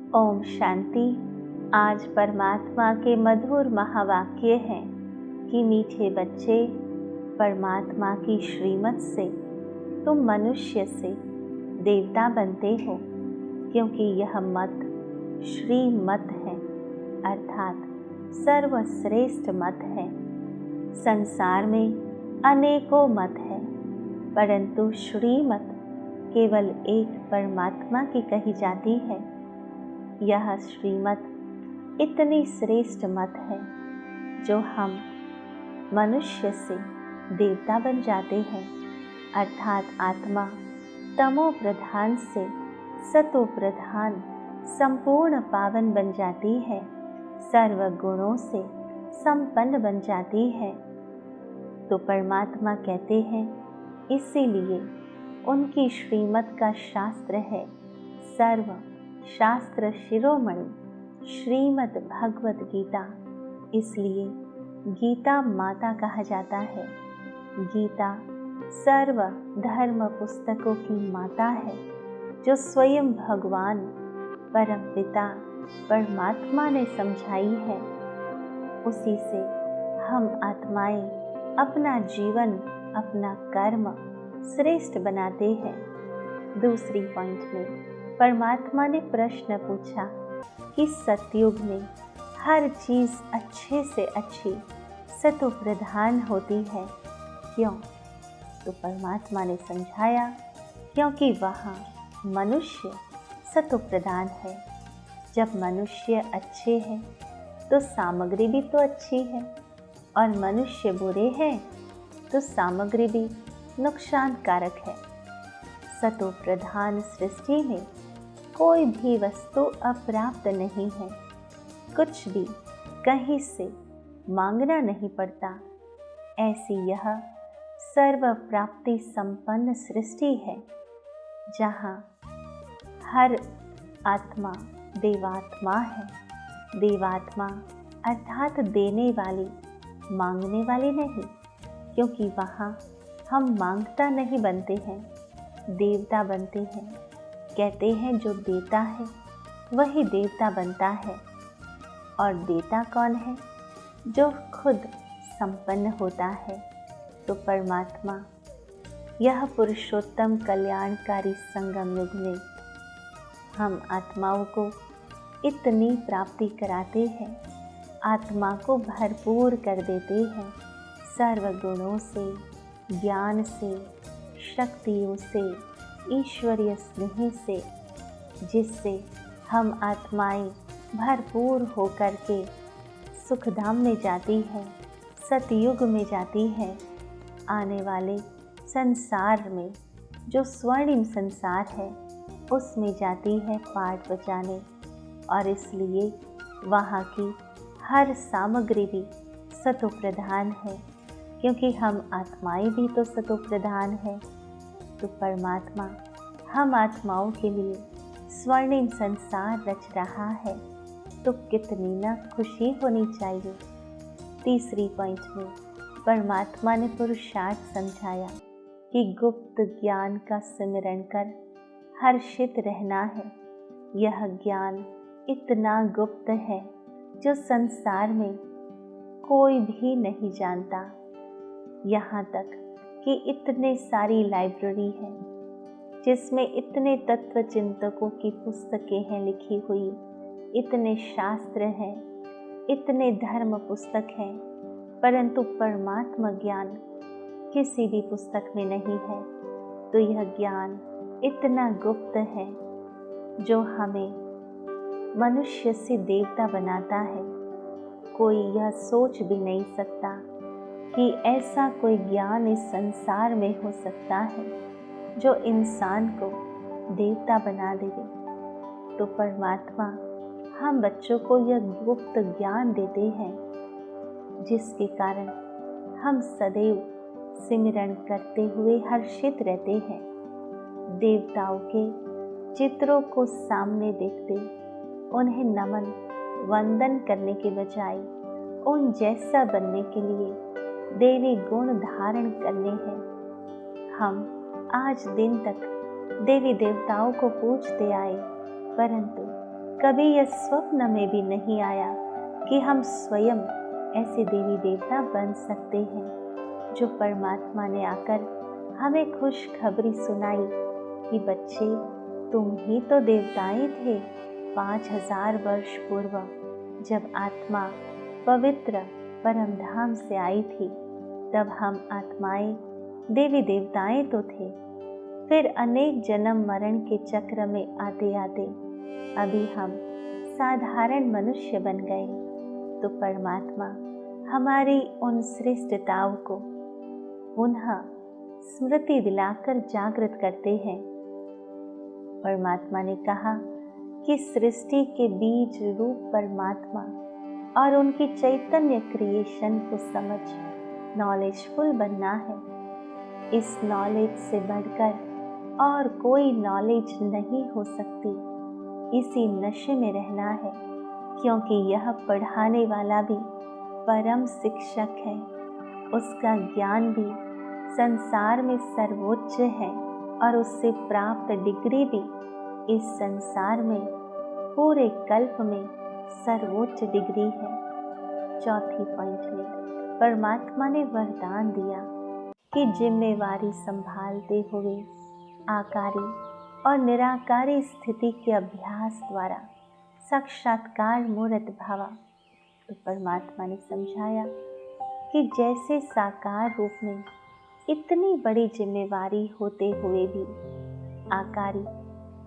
ओम शांति। आज परमात्मा के मधुर महावाक्य हैं कि मीठे बच्चे, परमात्मा की श्रीमत से तुम मनुष्य से देवता बनते हो, क्योंकि यह मत श्रीमत है, अर्थात सर्वश्रेष्ठ मत है। संसार में अनेकों मत है, परंतु श्रीमत केवल एक परमात्मा की कही जाती है। यह श्रीमत इतनी श्रेष्ठ मत है जो हम मनुष्य से देवता बन जाते हैं, अर्थात आत्मा तमो प्रधान से सतो प्रधान संपूर्ण पावन बन जाती है, सर्व गुणों से संपन्न बन जाती है। तो परमात्मा कहते हैं, इसीलिए उनकी श्रीमत का शास्त्र है सर्व शास्त्र शिरोमणि श्रीमद् भगवत गीता। इसलिए गीता माता कहा जाता है। गीता सर्व धर्म पुस्तकों की माता है, जो स्वयं भगवान परम पिता परमात्मा ने समझाई है। उसी से हम आत्माएं अपना जीवन, अपना कर्म श्रेष्ठ बनाते हैं। दूसरी पॉइंट में परमात्मा ने प्रश्न पूछा कि सतयुग में हर चीज अच्छे से अच्छी सतो प्रधान होती है, क्यों? तो परमात्मा ने समझाया, क्योंकि वहाँ मनुष्य सतो प्रधान है। जब मनुष्य अच्छे हैं तो सामग्री भी तो अच्छी है, और मनुष्य बुरे हैं तो सामग्री भी नुकसानकारक है। सतो प्रधान सृष्टि में कोई भी वस्तु अप्राप्त नहीं है, कुछ भी कहीं से मांगना नहीं पड़ता। ऐसी यह सर्व प्राप्ति संपन्न सृष्टि है, जहाँ हर आत्मा देवात्मा है। देवात्मा अर्थात देने वाली, मांगने वाली नहीं, क्योंकि वहाँ हम मांगता नहीं बनते हैं, देवता बनते हैं। कहते हैं जो देता है वही देवता बनता है। और देता कौन है? जो खुद संपन्न होता है। तो परमात्मा यह पुरुषोत्तम कल्याणकारी संगम युग में हम आत्माओं को इतनी प्राप्ति कराते हैं, आत्मा को भरपूर कर देते हैं सर्व गुणों से, ज्ञान से, शक्तियों से, ईश्वरीय स्नेह से, जिससे हम आत्माएं भरपूर होकर के सुखधाम में जाती हैं, सतयुग में जाती हैं। आने वाले संसार में जो स्वर्णिम संसार है उसमें जाती है पाठ बचाने, और इसलिए वहाँ की हर सामग्री भी सतो प्रधान है, क्योंकि हम आत्माएं भी तो सतो प्रधान है। तो परमात्मा हम आत्माओं के लिए स्वर्णिम संसार रच रहा है, तो कितनी ना खुशी होनी चाहिए। तीसरी पॉइंट में परमात्मा ने पुरुषार्थ समझाया कि गुप्त ज्ञान का सिमरण कर हर्षित रहना है। यह ज्ञान इतना गुप्त है जो संसार में कोई भी नहीं जानता। यहाँ तक कि इतने सारी लाइब्रेरी है जिसमें इतने तत्व चिंतकों की पुस्तकें हैं लिखी हुई, इतने शास्त्र हैं, इतने धर्म पुस्तक हैं, परंतु परमात्मा ज्ञान किसी भी पुस्तक में नहीं है। तो यह ज्ञान इतना गुप्त है जो हमें मनुष्य से देवता बनाता है। कोई यह सोच भी नहीं सकता कि ऐसा कोई ज्ञान इस संसार में हो सकता है जो इंसान को देवता बना देवे। तो परमात्मा हम बच्चों को यह गुप्त ज्ञान देते हैं, जिसके कारण हम सदैव सिमरन करते हुए हर्षित रहते हैं। देवताओं के चित्रों को सामने देखते उन्हें नमन वंदन करने के बजाय उन जैसा बनने के लिए देवी गुण धारण करने हैं। हम आज दिन तक देवी देवताओं को पूजते आए, परंतु कभी यह स्वप्न में भी नहीं आया कि हम स्वयं ऐसे देवी देवता बन सकते हैं, जो परमात्मा ने आकर हमें खुशखबरी सुनाई कि बच्चे, तुम ही तो देवताएं थे 5000 वर्ष पूर्व, जब आत्मा पवित्र परम धाम से आई थी। तब हम आत्माएं देवी देवताएं तो थे, फिर अनेक जन्म मरण के चक्र में आते आते अभी हम साधारण मनुष्य बन गए। तो परमात्मा हमारी उन श्रेष्ठताओं को पुनः स्मृति दिलाकर जागृत करते हैं। परमात्मा ने कहा कि सृष्टि के बीज रूप परमात्मा और उनकी चैतन्य क्रिएशन को समझ नॉलेजफुल बनना है। इस नॉलेज से बढ़कर और कोई नॉलेज नहीं हो सकती। इसी नशे में रहना है, क्योंकि यह पढ़ाने वाला भी परम शिक्षक है। उसका ज्ञान भी संसार में सर्वोच्च है और उससे प्राप्त डिग्री भी इस संसार में पूरे कल्प में सर्वोच्च डिग्री है। चौथी पॉइंट में परमात्मा ने वरदान दिया कि जिम्मेवारी संभालते हुए आकारी और निराकारी स्थिति के अभ्यास द्वारा साक्षात्कार मूर्त भावा। तो परमात्मा ने समझाया कि जैसे साकार रूप में इतनी बड़ी जिम्मेवारी होते हुए भी आकारी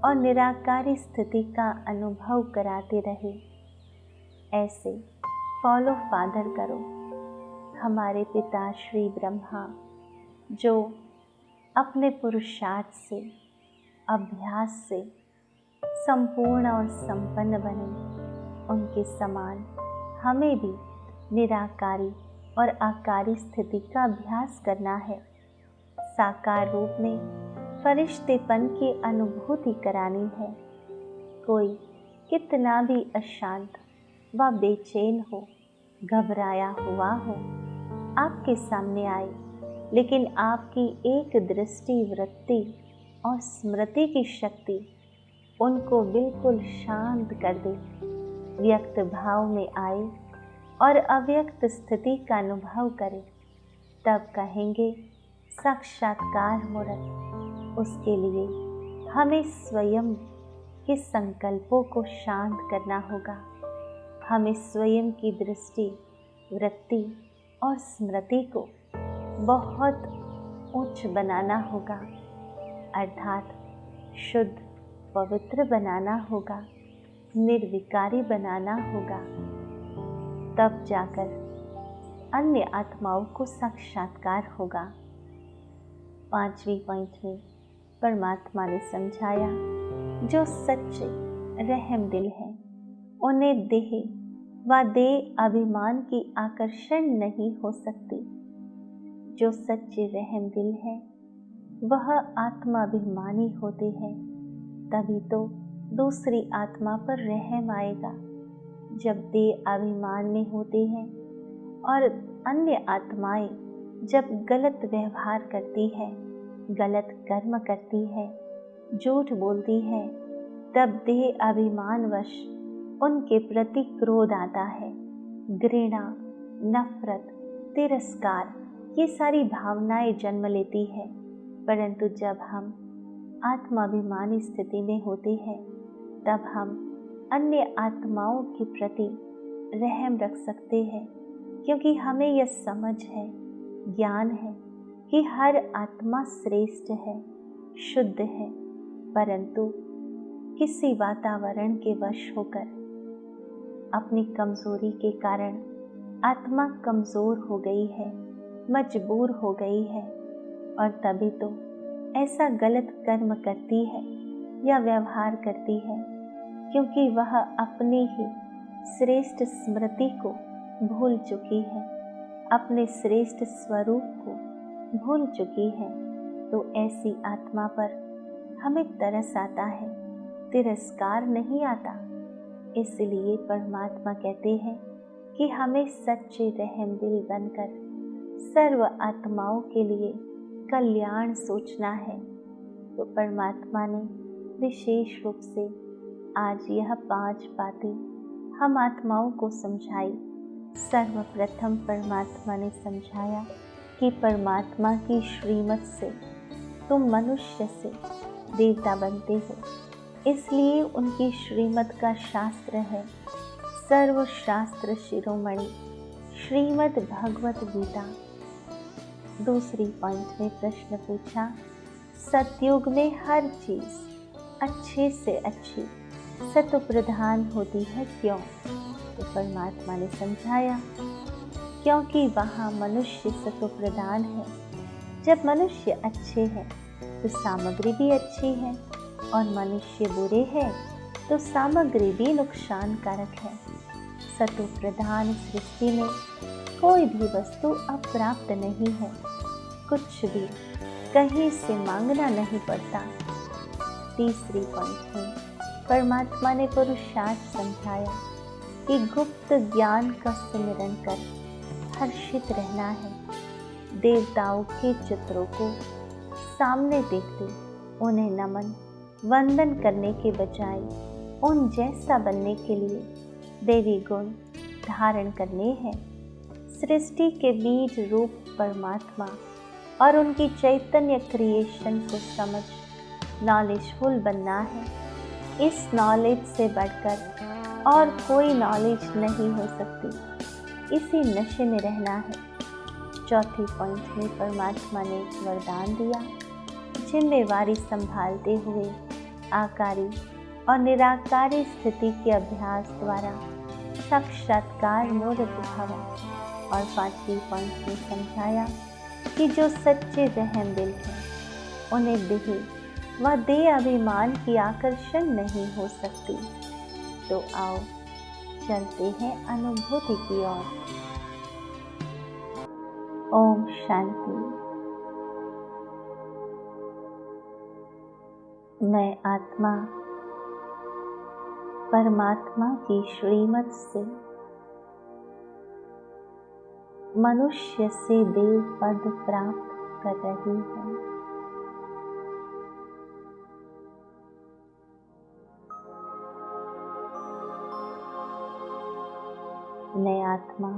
और निराकारी स्थिति का अनुभव कराते रहे, ऐसे फॉलो फादर करो। हमारे पिता श्री ब्रह्मा जो अपने पुरुषार्थ से, अभ्यास से संपूर्ण और संपन्न बने, उनके समान हमें भी निराकारी और आकारी स्थिति का अभ्यास करना है। साकार रूप में फरिश्तेपन की अनुभूति करानी है। कोई कितना भी अशांत व बेचैन हो, घबराया हुआ हो, आपके सामने आए, लेकिन आपकी एक दृष्टि, वृत्ति और स्मृति की शक्ति उनको बिल्कुल शांत कर दे। व्यक्त भाव में आए और अव्यक्त स्थिति का अनुभव करे, तब कहेंगे साक्षात्कार मूर्त। उसके लिए हमें स्वयं के संकल्पों को शांत करना होगा। हमें स्वयं की दृष्टि, वृत्ति और स्मृति को बहुत उच्च बनाना होगा, अर्थात शुद्ध पवित्र बनाना होगा, निर्विकारी बनाना होगा। तब जाकर अन्य आत्माओं को साक्षात्कार होगा। पांचवी पॉइंट में परमात्मा ने समझाया, जो सच्चे रहम दिल हैं उन्हें देह व देह अभिमान की आकर्षण नहीं हो सकती। जो सच्चे रहम दिल है वह आत्माभिमानी होते हैं, तभी तो दूसरी आत्मा पर रहम आएगा। जब देह अभिमान में होते हैं और अन्य आत्माएं जब गलत व्यवहार करती है, गलत कर्म करती है, झूठ बोलती है, तब देह अभिमानवश उनके प्रति क्रोध आता है। घृणा, नफरत, तिरस्कार, ये सारी भावनाएं जन्म लेती है। परंतु जब हम आत्माभिमानी स्थिति में होते हैं, तब हम अन्य आत्माओं के प्रति रहम रख सकते हैं, क्योंकि हमें यह समझ है, ज्ञान है कि हर आत्मा श्रेष्ठ है, शुद्ध है, परंतु किसी वातावरण के वश होकर अपनी कमजोरी के कारण आत्मा कमजोर हो गई है, मजबूर हो गई है, और तभी तो ऐसा गलत कर्म करती है या व्यवहार करती है, क्योंकि वह अपनी ही श्रेष्ठ स्मृति को भूल चुकी है, अपने श्रेष्ठ स्वरूप को भूल चुकी है। तो ऐसी आत्मा पर हमें तरस आता है, तिरस्कार नहीं आता। इसलिए परमात्मा कहते हैं कि हमें सच्चे रहम दिल बनकर सर्व आत्माओं के लिए कल्याण सोचना है। तो परमात्मा ने विशेष रूप से आज यह 5 बातें हम आत्माओं को समझाई। सर्वप्रथम परमात्मा ने समझाया कि परमात्मा की श्रीमत से तुम मनुष्य से देवता बनते हो, इसलिए उनकी श्रीमत का शास्त्र है सर्वशास्त्र शिरोमणि श्रीमद् भगवत गीता। दूसरी पॉइंट में प्रश्न पूछा, सतयुग में हर चीज अच्छे से अच्छी सत्व प्रधान होती है क्यों? तो परमात्मा ने समझाया, क्योंकि वहाँ मनुष्य सत्व प्रधान है। जब मनुष्य अच्छे हैं तो सामग्री भी अच्छी है, और मनुष्य बुरे हैं तो सामग्री भी नुकसान कारक है। सत्व प्रधान सृष्टि में कोई भी वस्तु अप्राप्त नहीं है, कुछ भी कहीं से मांगना नहीं पड़ता। तीसरी पॉइंट में परमात्मा ने पुरुषार्थ समझाया कि गुप्त ज्ञान का सिमरन कर हर्षित रहना है। देवताओं के चित्रों को सामने देखते उन्हें नमन वंदन करने के बजाय उन जैसा बनने के लिए देवी गुण धारण करने हैं। सृष्टि के बीज रूप परमात्मा और उनकी चैतन्य क्रिएशन को समझ नॉलेजफुल बनना है। इस नॉलेज से बढ़कर और कोई नॉलेज नहीं हो सकती, इसी नशे में रहना है। चौथी पॉइंट में परमात्मा ने एक वरदान दिया, जिम्मेवारी संभालते हुए आकारी और निराकारी स्थिति के अभ्यास द्वारा साक्षात्कार मूर्त भव। और पांचवी पॉइंट में समझाया कि जो सच्चे रहम दिल हैं उन्हें देह व देह अभिमान की आकर्षण नहीं हो सकती। तो आओ चलते हैं अनुभूति की ओर। ओम शांति। मैं आत्मा परमात्मा की श्रीमत से मनुष्य से देव पद प्राप्त कर रही हूँ। मैं आत्मा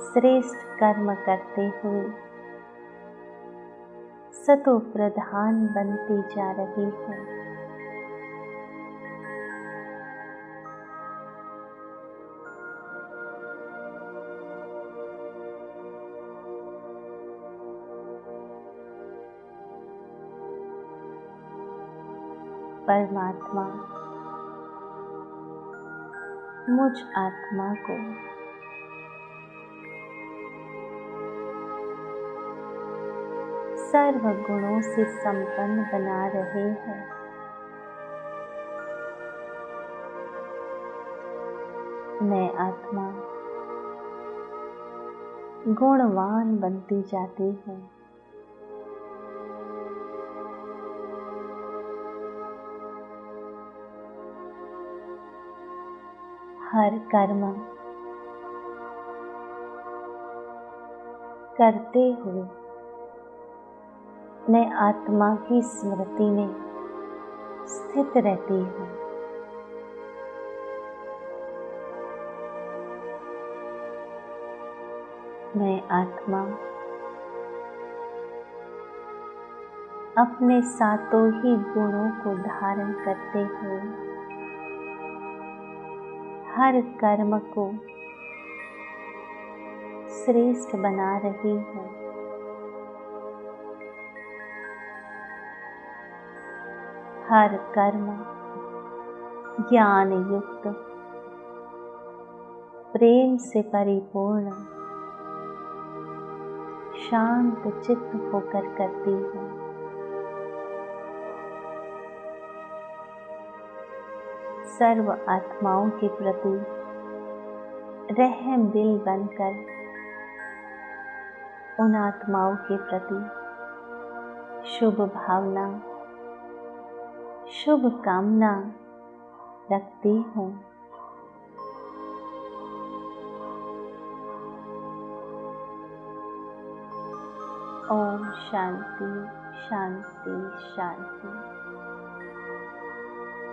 श्रेष्ठ कर्म करते हुए सतो प्रधान बनती जा रही हूँ। परमात्मा मुझ आत्मा को सर्व गुणों से संपन्न बना रहे हैं। मैं आत्मा गुणवान बनती जाती हूँ। हर कर्म करते हुए मैं आत्मा की स्मृति में स्थित रहती हूँ। मैं आत्मा अपने सातों ही गुणों को धारण करते हुए हर कर्म को श्रेष्ठ बना रही हूँ। हर कर्म ज्ञान युक्त प्रेम से परिपूर्ण शांत चित्त होकर करती हूँ। सर्व आत्माओं के प्रति रहम दिल बनकर उन आत्माओं के प्रति शुभ भावना शुभ कामना रखती हूँ। ओम शांति शांति शांति।